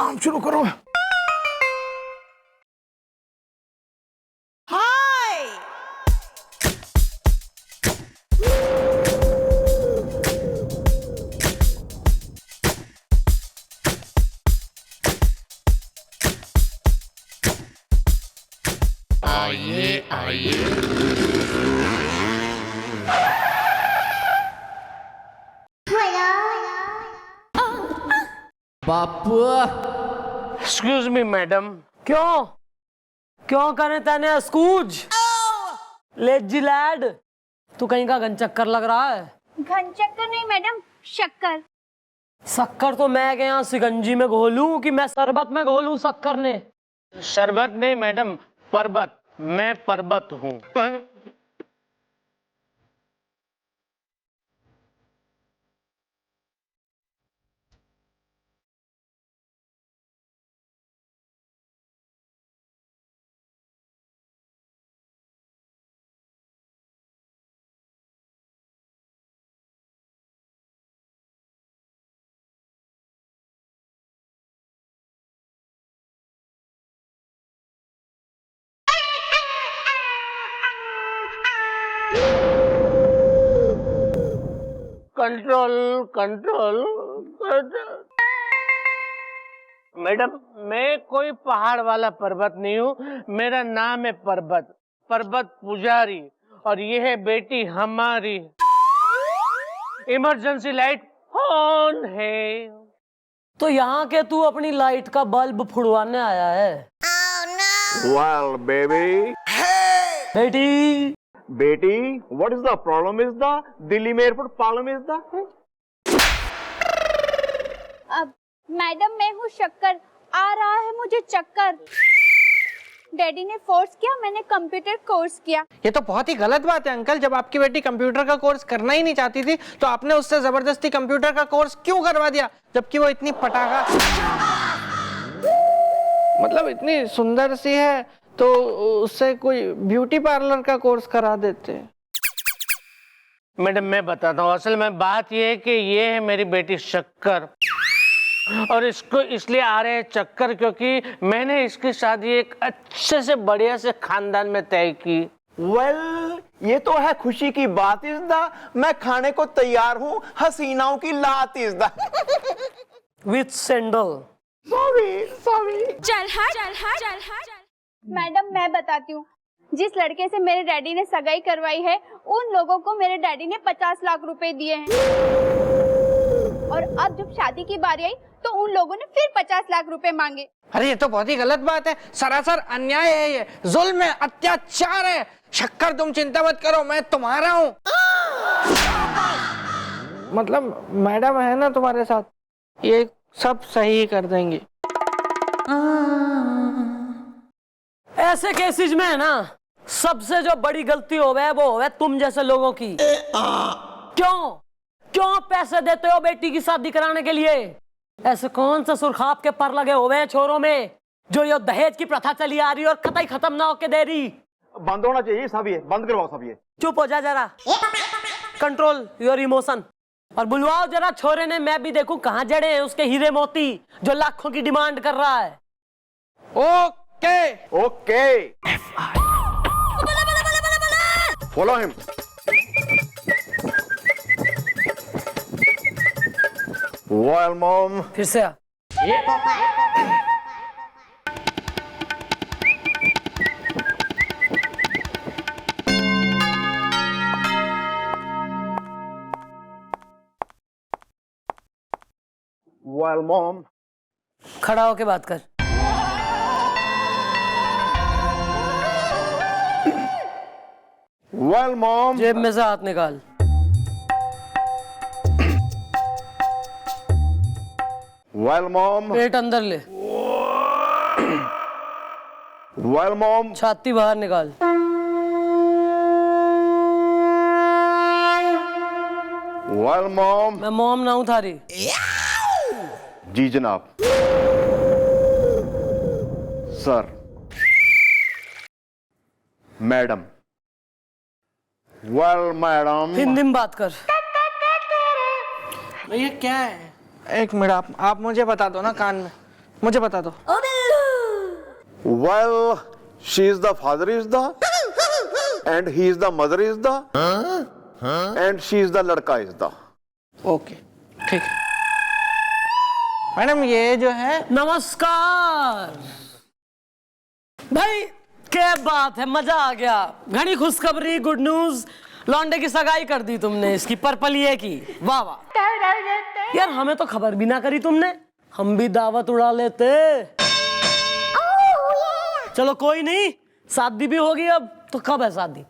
काम शुरू करो। आइए आइए। बापू, एक्सक्यूज मी मैडम। क्यों क्यों करे तेने स्कूज? लेजी लैड, तू कहीं का घनचक्कर लग रहा है। घनचक्कर नहीं मैडम, शक्कर। शक्कर तो मैं क्या सिकंजी में घोलूं कि मैं शरबत में घोलूं शक्कर ने? शरबत नहीं मैडम, पर्वत। मैं पर्वत हूँ। Control control control. मैडम, मैं कोई पहाड़ वाला पर्वत नहीं हूँ। मेरा नाम है पर्वत, पर्वत पुजारी। और ये है बेटी हमारी। इमरजेंसी लाइट ऑन है। तो यहाँ के तू अपनी लाइट का बल्ब फुड़वाने आया है? Well, baby. बेटी बेटी, what is the problem is the Delhi में एयरपोर्ट प्रॉब्लम is the अब मैडम मैं हूँ शक्कर, आ रहा है मुझे चक्कर। डैडी ने फोर्स किया, मैंने कंप्यूटर कोर्स किया। ये तो बहुत ही गलत बात है अंकल। जब आपकी बेटी कंप्यूटर का कोर्स करना ही नहीं चाहती थी तो आपने उससे जबरदस्ती कंप्यूटर का कोर्स क्यों करवा दिया, जबकि वो इतनी पटाखा, मतलब इतनी सुंदर सी है, तो उससे कोई ब्यूटी पार्लर का कोर्स करा देते। मैडम मैं बताता हूँ, असल में बात ये है कि ये है मेरी बेटी शक्कर। और इसको इसलिए आ रहे हैं चक्कर क्योंकि मैंने इसकी शादी एक अच्छे से बढ़िया से खानदान में तय की। well, ये तो है खुशी की बात इस दा, मैं खाने को तैयार हूँ, हसीनाओं की लात इस दा। With sandal. सॉरी। चल हट। मैडम मैं बताती हूँ, जिस लड़के से मेरे डैडी ने सगाई करवाई है उन लोगों को मेरे डैडी ने 50 लाख रुपए दिए हैं। और अब जब शादी की बारी आई तो उन लोगों ने फिर 50 लाख रुपए मांगे। अरे ये तो बहुत ही गलत बात है, सरासर अन्याय है, ये जुल्म है, अत्याचार है। शक्कर तुम चिंता मत करो, मैं तुम्हारा हूँ। मतलब मैडम है ना तुम्हारे साथ, ये सब सही कर देंगी। ऐसे केसेस में है ना, सबसे जो बड़ी गलती होवे वो होवे तुम जैसे लोगों की। क्यों पैसे देते हो बेटी की शादी कराने के लिए? ऐसे कौन सा सुरखाप के पर लगे हुए हैं छोरों में जो ये दहेज की प्रथा चली आ रही और कतई खत्म ना होके दे रही? बंद होना चाहिए सब, ये बंद करवाओ सब। ये चुप हो जा जरा, कंट्रोल योर इमोशन। और बुलवाओ जरा छोरे ने, मैं भी देखूं कहाँ जड़े हैं उसके हीरे मोती जो लाखों की डिमांड कर रहा है। Okay follow him. well mom, फिर से आ। well mom, खड़ा होके बात कर। well mom, जेब में से हाथ निकाल। well mom, पेट अंदर ले। well mom, छाती बाहर निकाल। well mom, मैं मॉम ना हूं थारी। जी जनाब। Sir, madam, well madam, Hindi में बात कर। ये क्या है? एक मिनट, आप मुझे बता दो ना कान में, मुझे बता दो। Well, she is the father is the, and he is the mother is the, and she is the लड़का is the. ओके, ठीक है। मैडम ये जो है, नमस्कार भाई, क्या बात है, मजा आ गया। घनी खुशखबरी, गुड न्यूज, लौंडे की सगाई कर दी तुमने, इसकी पर्पलिए की। वाह वाह यार, हमें तो खबर भी ना करी तुमने, हम भी दावत उड़ा लेते। चलो कोई नहीं, शादी भी होगी अब, तो कब है शादी?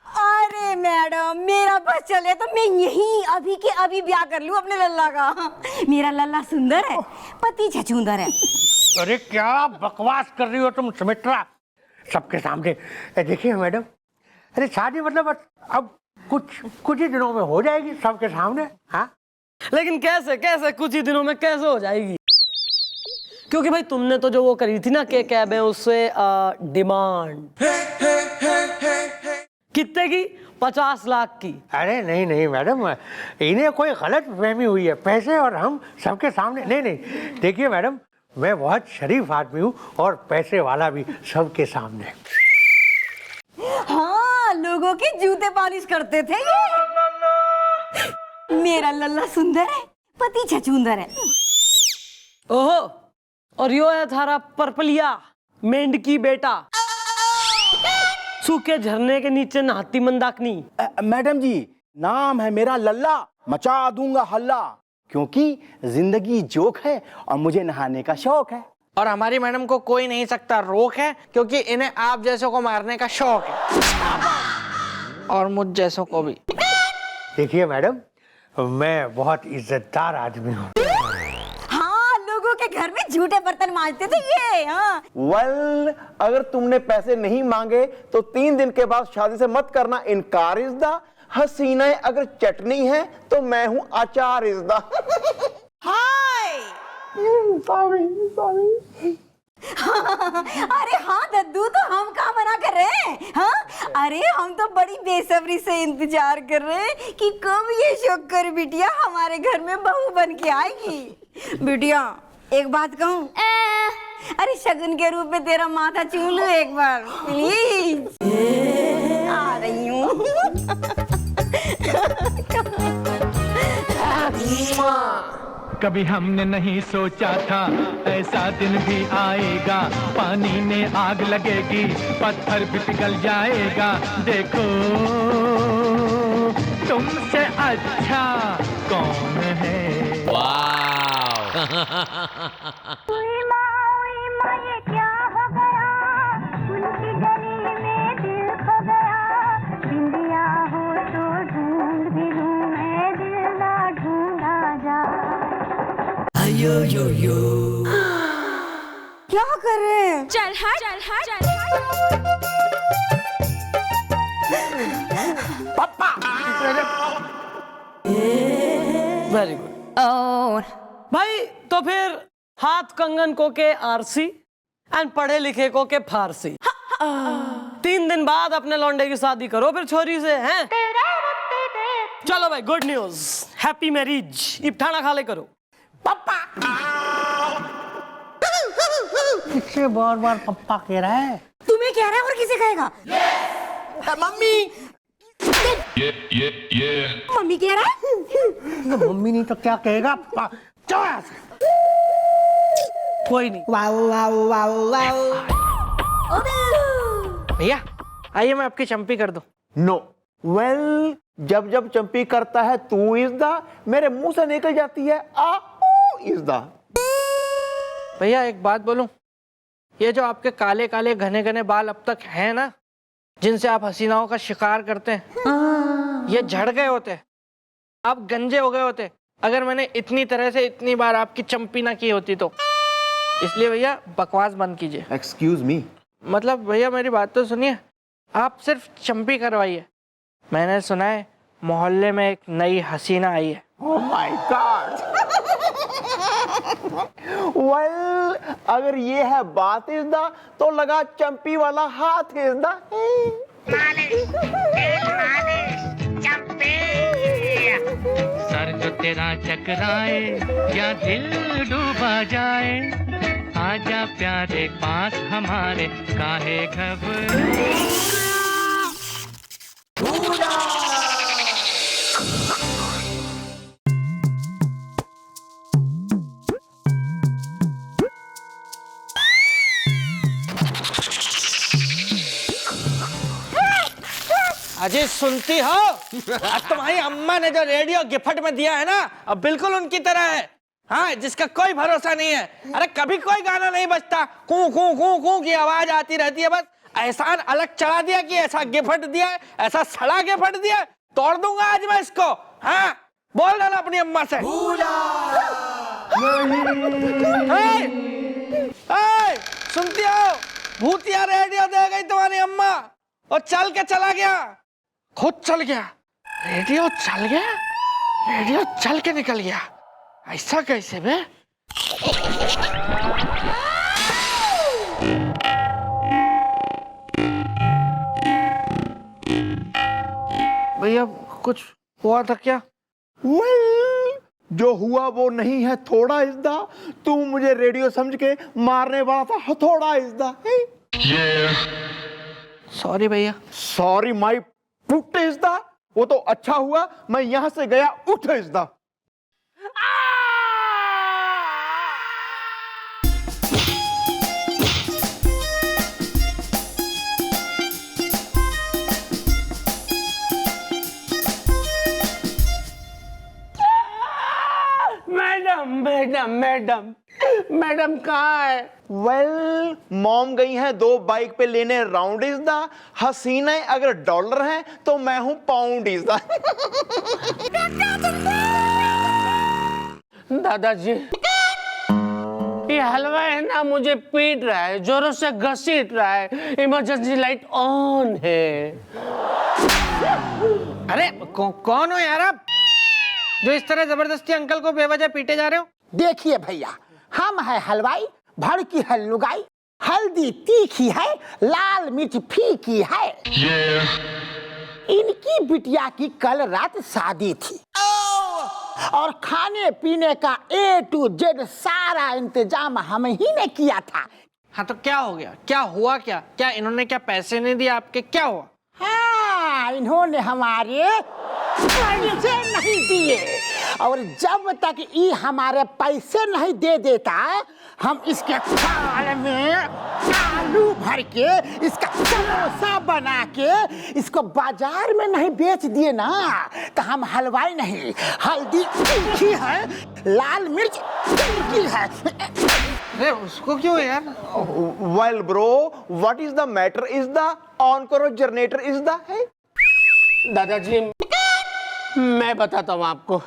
अरे मैडम, मेरा बस चले तो मैं यही अभी के अभी ब्याह कर लूं अपने लल्ला का। मेरा लल्ला सुंदर है, पति छछूंदर है। अरे क्या बकवास कर रही हो तुम सुमित्रा, सबके सामने। देखिए मैडम, अरे शादी मतलब अब कुछ ही दिनों में हो जाएगी सबके सामने। हाँ, लेकिन कैसे कैसे कुछ ही दिनों में कैसे हो जाएगी? क्योंकि भाई तुमने तो जो वो करी थी ना के कैब है, उससे डिमांड कितने की? 50 लाख की। अरे नहीं मैडम, इन्हें कोई गलत फहमी हुई है, पैसे और हम सबके सामने। नहीं, देखिए मैडम, मैं बहुत शरीफ आदमी हूँ और पैसे वाला भी सबके सामने। हाँ, लोगों के जूते पॉलिश करते थे ये। मेरा लल्ला सुंदर है, पति छछूंदर है। ओहो, और यो है थारा पर्पलिया, मेंढकी बेटा, सूखे झरने के नीचे नहाती मंदाकिनी। मैडम जी, नाम है मेरा लल्ला, मचा दूंगा हल्ला, क्योंकि जिंदगी जोक है और मुझे नहाने का शौक है। और हमारी मैडम को कोई नहीं सकता रोक है, क्योंकि इन्हें आप जैसों को मारने का शौक है, और मुझ जैसों को भी। देखिए मैडम, मैं बहुत इज्जतदार आदमी हूँ। हाँ, लोगों के घर में झूठे बर्तन मांजते थे ये। हाँ, Well, अगर तुमने पैसे नहीं मांगे तो 3 दिन के बाद शादी से मत करना इनकार इज द। हसीना अगर चटनी है तो मैं हूँ अचार इज द। हाय। अरे हाँ दद्दू, तो हम कहाँ मना कर रहे हैं? हाँ, अरे हम तो बड़ी बेसब्री से इंतजार कर रहे हैं कि कब ये शक्कर बिटिया हमारे घर में बहू बन के आएगी। बिटिया, एक बात कहूँ? अरे शगुन के रूप में तेरा माथा चूम लूं एक बार, प्लीज। आ रही हूँ। कभी हमने नहीं सोचा था ऐसा दिन भी आएगा, पानी में आग लगेगी, पत्थर भी पिघल जाएगा। देखो तुमसे अच्छा कौन है। ये क्या हो गया, उनकी गली में दिल खो गया। बिंदिया हो तो ढूंढ भी लूं मैं, दिल ना ढूंढा जा। क्या कर रहे हैं? चल हट, चल हट, चल हट। Very good. भाई तो फिर हाथ कंगन को के आरसी एंड पढ़े लिखे को के फारसी। 3 दिन बाद अपने लौंडे की शादी करो फिर छोरी से, हैं? चलो भाई, गुड न्यूज, हैप्पी मैरिज। इब खाना खा ले करो। पप्पा किससे बार पप्पा कह रहा है? तुम्हें कह रहा है और किसे कहेगा? मम्मी, मम्मी कह रहा है। मम्मी नहीं तो क्या कहेगा? कोई नहीं। भैया आइए, मैं आपकी चंपी कर दूं। नो। वेल, जब जब चंपी करता है तू इज द, मेरे मुंह से निकल जाती है आ इज द। भैया एक बात बोलूं, ये जो आपके काले काले घने घने बाल अब तक हैं ना, जिनसे आप हसीनाओं का शिकार करते हैं, ये झड़ गए होते, आप गंजे हो गए होते अगर मैंने इतनी तरह से इतनी बार आपकी चंपी ना की होती तो। इसलिए भैया बकवास बंद कीजिए। Excuse me. मतलब भैया मेरी बात तो सुनिए, आप सिर्फ चंपी करवाइए। मैंने सुना है मोहल्ले में एक नई हसीना आई है। Oh my God. वेल, अगर ये है बात इज द, तो लगा चंपी वाला हाथ इज द। सर जो तेरा चकराए या दिल डूबा जाए, आजा प्यारे पास हमारे, काहे घबराए। अजी सुनती हो? अब तुम्हारी अम्मा ने जो रेडियो गिफ्ट में दिया है ना, अब बिल्कुल उनकी तरह है। हाँ, जिसका कोई भरोसा नहीं है। अरे कभी कोई गाना नहीं बजता, कू कू कू कू की आवाज आती रहती है। बस एहसान अलग चढ़ा दिया कि ऐसा गिफ्ट दिया है, ऐसा सड़ा गिफ्ट दिया है, तोड़ दूंगा आज मैं इसको। हाँ, बोल देना अपनी अम्मा से। सुनती हो? भूतिया रेडियो दे गई तुम्हारी अम्मा और चल के चला गया, खुद चल गया। रेडियो चल गया, रेडियो चल के निकल गया। ऐसा कैसे बे? भैया कुछ हुआ था क्या? जो हुआ वो नहीं है थोड़ा इज्दा, तू मुझे रेडियो समझ के मारने वाला था हथौड़ा इज्दा। सॉरी भैया। सॉरी माई पुट इज्दा। वो तो अच्छा हुआ मैं यहां से गया उठ इज्दा। मैडम मैडम मैडम मैडम कहाँ है? वेल मॉम गई हैं 2 बाइक पे लेने राउंड इज द हसीना। अगर डॉलर है तो मैं हूं पाउंड इज द। दादाजी, ये हलवा है ना, मुझे पीट रहा है, जोरों से घसीट रहा है। इमरजेंसी लाइट ऑन है। अरे कौन हो यार आप, जो इस तरह जबरदस्ती अंकल को बेवजह पीटे जा रहे हो? देखिए भैया, हम है हलवाई, भड़की है लुगाई, हल्दी तीखी है, लाल मिर्च फीकी है। इनकी बिटिया की कल रात शादी थी और खाने पीने का A to Z सारा इंतजाम हम ही ने किया था। हाँ तो क्या हो गया, क्या हुआ? क्या इन्होंने क्या पैसे नहीं दिए आपके, क्या हुआ? हाँ, इन्होंने हमारे पैसे नहीं दिए और जब तक ये हमारे पैसे नहीं दे देता, हम इसके थाल में आलू भर के, इसका समोसा बना के इसको बाजार में नहीं बेच दिए ना, तो हम हलवाई नहीं, हल्दी तीखी है, लाल मिर्च तीखी है। अरे उसको क्यों यार? Well bro, what is the matter is the on करो जनरेटर इज द है। दादाजी, मैं बताता हूँ आपको।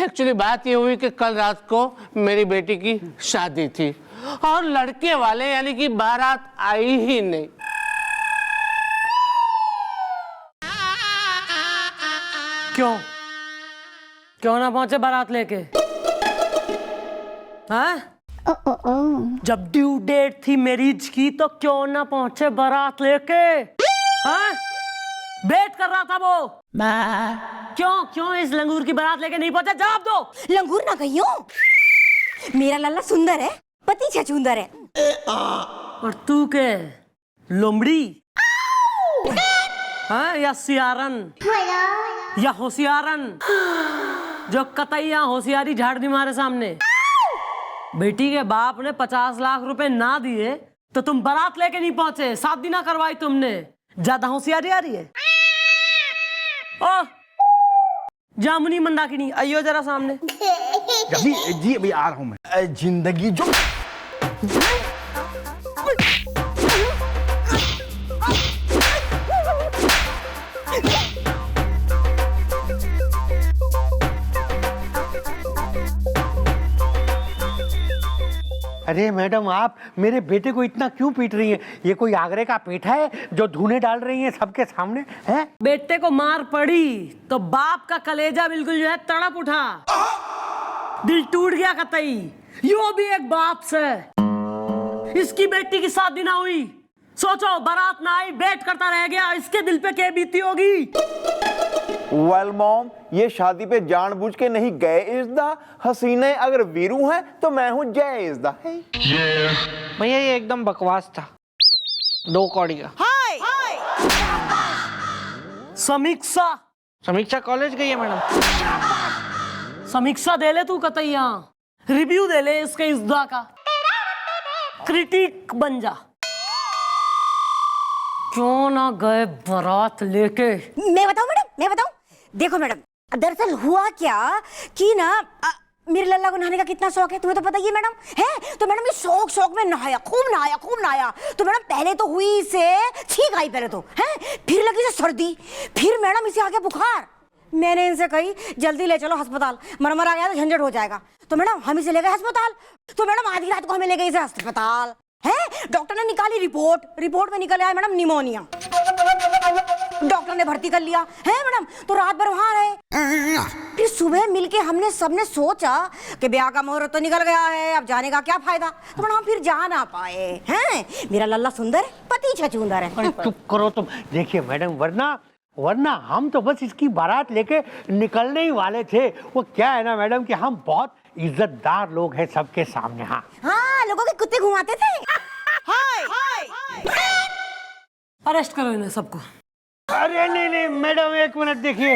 एक्चुअली बात ये हुई कि कल रात को मेरी बेटी की शादी थी और लड़के वाले यानी कि बारात आई ही नहीं। क्यों ना पहुंचे बारात लेके? हाँ? जब ड्यू डेट थी मैरिज की तो क्यों ना पहुंचे बारात लेके? हाँ? वेट कर रहा था वो। क्यों इस लंगूर की बारात लेके नहीं पहुंचा? जवाब दो। लंगूर ना कहियो, मेरा लल्ला सुंदर है, पति छछूंदर है। और तू के लोमड़ी? हाँ, या सियारन या होशियारन जो कतई यहाँ होशियारी झाड़ दी हमारे सामने। बेटी के बाप ने 50 लाख रुपए ना दिए तो तुम बारात लेके नहीं पहुंचे, शादी ना करवाई तुमने। ज्यादा होशियारी आ रही है? ओ जामुनी मंदाकिनी, आइयो जरा सामने। जी अभी आ रहा हूं मैं। जिंदगी जो अरे मैडम, आप मेरे बेटे को इतना क्यों पीट रही हैं? ये कोई आगरे का पेठा है जो धुने डाल रही हैं सबके सामने? हैं? बेटे को मार पड़ी तो बाप का कलेजा बिल्कुल जो है तड़प उठा, दिल टूट गया कतई। यो भी एक बाप से। इसकी बेटी की शादी ना हुई, सोचो बारात ना आई, वेट करता रह गया, इसके दिल पे क्या बीती होगी? वेल मॉम, ये शादी पे जानबूझ के नहीं गए इज़दा। हसीना अगर वीरू हैं तो मैं हूँ जय इज़दा। भैया ये एकदम बकवास था, 2 कौड़ी का। समीक्षा समीक्षा कॉलेज गई है मैडम। समीक्षा दे ले तू कतैया, रिव्यू दे ले इसके इज़्दा का, क्रिटिक बन जा। क्यों ना गए बारात लेके? मैं बताऊं मैडम, मैं बताऊं। देखो मैडम, दरअसल हुआ क्या कि ना मेरे लल्ला को नहाने का कितना शौक है तुम्हें तो पता ही है मैडम, है? तो मैडम ये शौक में नहाया, खूब नहाया। तो मैडम पहले तो हुई से छींक आई, पहले तो है, फिर लगी से सर्दी, फिर मैडम इसे आ गया बुखार। मैंने इनसे कही जल्दी ले चलो अस्पताल, मरमर आ गया तो झंझट हो जाएगा। तो मैडम हम इसे ले गए अस्पताल। तो मैडम आधी रात को हमें ले गए इसे अस्पताल, है? डॉक्टर ने निकाली रिपोर्ट में निकल आया मैडम निमोनिया। डॉक्टर ने भर्ती कर लिया, है मैडम? तो रात भर वहां रहे। फिर सुबह मिलके हमने सबने सोचा कि ब्याह का मुहूर्त तो निकल गया है, अब जाने का क्या फायदा। तो मैडम हम फिर जा ना पाए, हैं? मेरा लल्ला सुंदर है, पति छछूंदर है। अरे चुप करो तुम। देखिए मैडम, वरना हम तो बस इसकी बारात लेके निकलने ही वाले थे। वो क्या है ना मैडम कि हम बहुत इज्जतदार लोग हैं सबके सामने। हाँ, लोगों के कुत्ते घुमाते थे। अरेस्ट करो इन्हें सबको। अरे नहीं मैडम, 1 मिनट देखिए।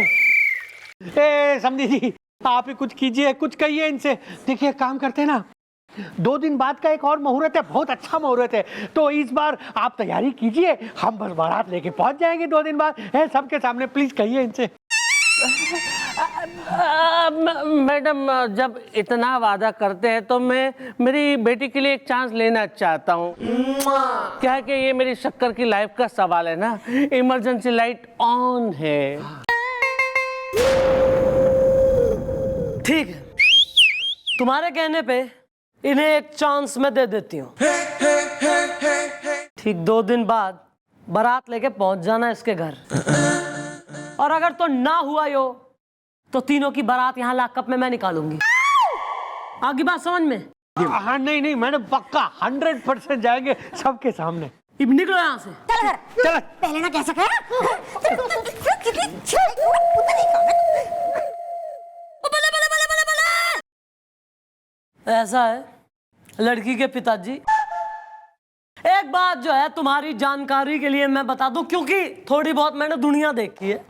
ए समझी जी, आप ही कुछ कीजिए, कुछ कहिए इनसे। देखिए काम करते हैं ना, 2 दिन बाद का एक और मुहूर्त है, बहुत अच्छा मुहूर्त है। तो इस बार आप तैयारी कीजिए, हम बस बारात लेके पहुंच जाएंगे 2 दिन बाद, है सबके सामने। प्लीज कहिए इनसे। मैडम, जब इतना वादा करते हैं तो मैं मेरी बेटी के लिए एक चांस लेना चाहता हूँ। क्या है कि ये मेरी शक्कर की लाइफ का सवाल है ना, इमरजेंसी लाइट ऑन है। ठीक है, तुम्हारे कहने पे इन्हें एक चांस मैं दे देती हूँ। ठीक 2 दिन बाद बारात लेके पहुंच जाना इसके घर, और अगर तो ना हुआ यो तो तीनों की बारात यहाँ लॉकअप में मैं निकालूंगी। आगे बात समझ में? हाँ नहीं मैडम, पक्का 100% जाएंगे सबके सामने। अब निकलो यहाँ से। चल घर, चल। पहले ना कैसा कह ऐसा है लड़की के पिताजी। एक बात जो है तुम्हारी जानकारी के लिए मैं बता दूं, क्योंकि थोड़ी बहुत मैंने दुनिया देखी है।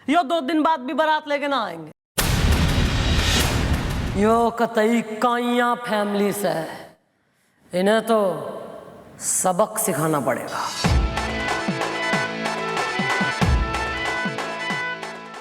यो 2 दिन बाद भी बारात लेके ना आएंगे। यो कतई काइया फैमिली से है, इन्हें तो सबक सिखाना पड़ेगा।